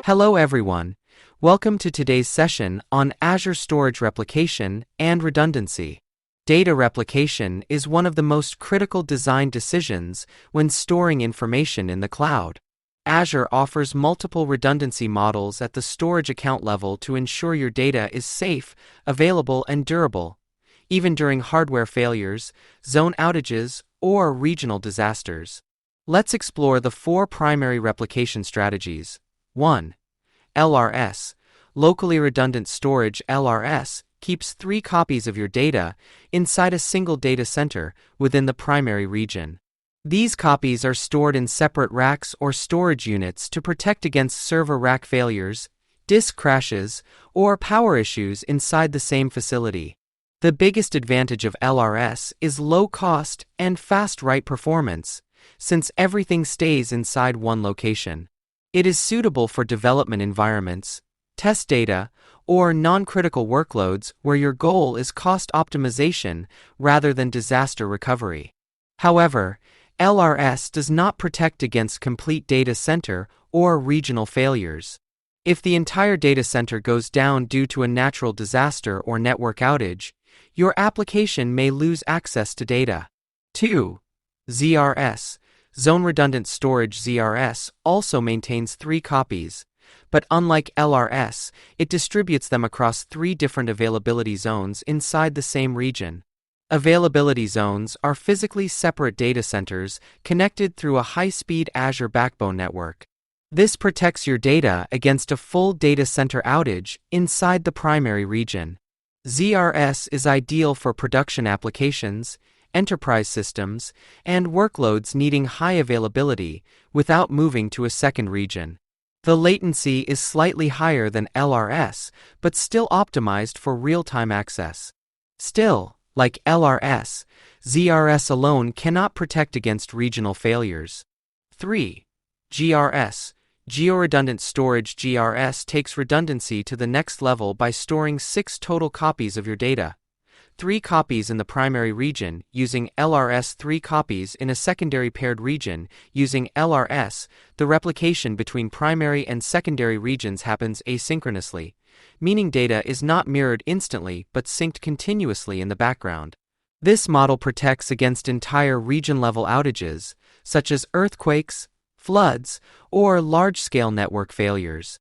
Hello everyone. Welcome to today's session on Azure Storage Replication and Redundancy. Data replication is one of the most critical design decisions when storing information in the cloud. Azure offers multiple redundancy models at the storage account level to ensure your data is safe, available, and durable, even during hardware failures, zone outages, or regional disasters. Let's explore the 4 primary replication strategies. 1. LRS. Locally Redundant Storage (LRS) keeps 3 copies of your data inside a single data center within the primary region. These copies are stored in separate racks or storage units to protect against server rack failures, disk crashes, or power issues inside the same facility. The biggest advantage of LRS is low cost and fast write performance, since everything stays inside one location. It is suitable for development environments, test data, or non-critical workloads where your goal is cost optimization rather than disaster recovery. However, LRS does not protect against complete data center or regional failures. If the entire data center goes down due to a natural disaster or network outage, your application may lose access to data. 2. ZRS. Zone Redundant Storage (ZRS) also maintains 3 copies, but unlike LRS, it distributes them across 3 different availability zones inside the same region. Availability zones are physically separate data centers connected through a high-speed Azure backbone network. This protects your data against a full data center outage inside the primary region. ZRS is ideal for production applications, enterprise systems, and workloads needing high availability without moving to a second region. The latency is slightly higher than LRS, but still optimized for real-time access. Still, like LRS, ZRS alone cannot protect against regional failures. 3. GRS. Geo-Redundant Storage (GRS) takes redundancy to the next level by storing 6 total copies of your data. 3 copies in the primary region using LRS, 3 copies in a secondary paired region using LRS. The replication between primary and secondary regions happens asynchronously, meaning data is not mirrored instantly but synced continuously in the background. This model protects against entire region-level outages, such as earthquakes, floods, or large-scale network failures.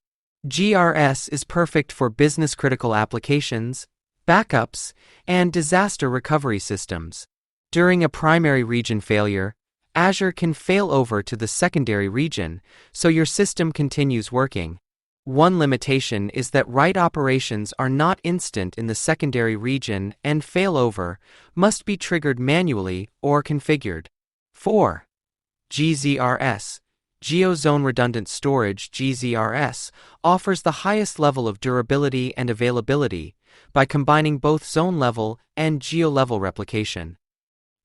GRS is perfect for business-critical applications, backups, and disaster recovery systems. During a primary region failure, Azure can fail over to the secondary region, so your system continues working. One limitation is that write operations are not instant in the secondary region and failover must be triggered manually or configured. 4. GZRS. Geo-Zone Redundant Storage (GZRS) offers the highest level of durability and availability by combining both zone-level and geo-level replication.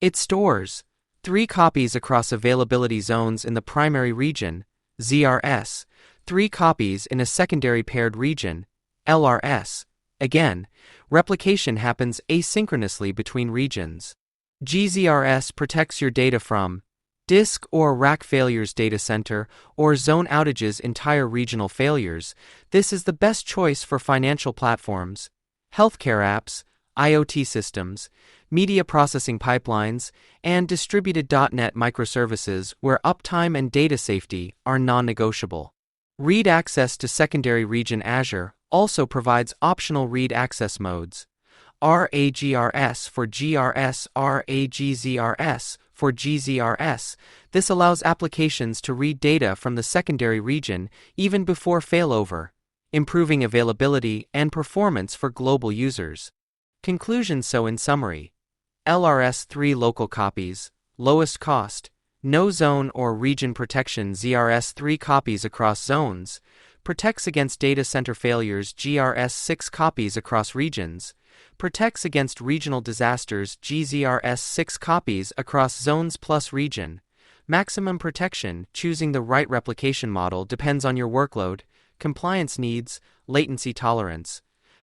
It stores 3 copies across availability zones in the primary region, ZRS, 3 copies in a secondary paired region, LRS. Again, replication happens asynchronously between regions. GZRS protects your data from disk or rack failures data center or zone outages entire regional failures. This is the best choice for financial platforms, healthcare apps, IoT systems, media processing pipelines, and distributed .NET microservices where uptime and data safety are non-negotiable. Read access to secondary region. Azure also provides optional read access modes. RAGRS for GRS, RAGZRS for GZRS. This allows applications to read data from the secondary region even before failover, improving availability and performance for global users. Conclusion. So in summary, LRS 3 local copies, lowest cost, no zone or region protection. ZRS 3 copies across zones, protects against data center failures. GRS 6 copies across regions, protects against regional disasters. GZRS 6 copies across zones plus region. Maximum protection. Choosing the right replication model depends on your workload, compliance needs, latency tolerance,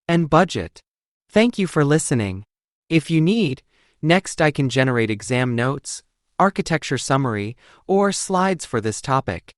and budget. Thank you for listening. If you need, next I can generate exam notes, architecture summary, or slides for this topic.